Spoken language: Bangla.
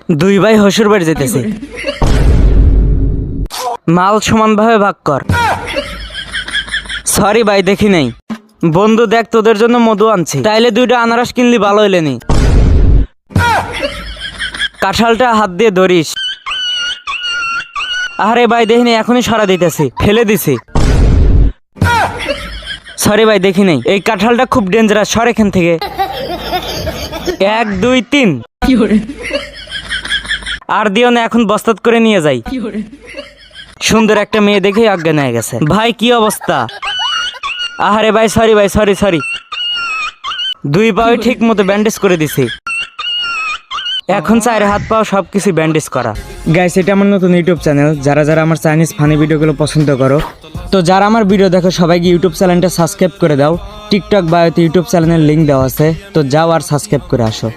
দুই ভাই হসুর বাড়ি যেতেছে। মাল সমানভাবে ভাগ কর। সরি ভাই, দেখি নাই। বন্ধু দেখ, তোদের জন্য মধু আনছি, তাইলে দুইটা আনারস কিনলি ভালো হইলেনি। কাঁঠালটা হাত দিয়ে ধরিস। আরে ভাই দেখিনি, এখনই সরা দিতেছি, ফেলে দিছি। সরি ভাই, দেখি নাই। এই কাঁঠালটা খুব ডেঞ্জারাস, সর এখান থেকে। 1 2 3। আর দিও না, এখন বস্তাত করে নিয়ে যাই। সুন্দর একটা মেয়ে দেখে অজ্ঞান হয়ে গেছে। ভাই কি অবস্থা? আরে ভাই সরি ভাই, সরি। দুই পাও ঠিক মতো ব্যান্ডেজ করে দিছি। এখন চার হাত পাও সবকিছু ব্যান্ডেজ করা। গাইস, এটা আমার নতুন ইউটিউব চ্যানেল। যারা যারা আমার চাইনিজ ফানি ভিডিওগুলো পছন্দ করো, তো যারা আমার ভিডিও দেখো সবাইকে ইউটিউব চ্যানেলটা সাবস্ক্রাইব করে দাও। টিকটক বায়োতে ইউটিউব চ্যানেলের লিঙ্ক দেওয়া আছে, তো যাও আর সাবস্ক্রাইব করে আসো।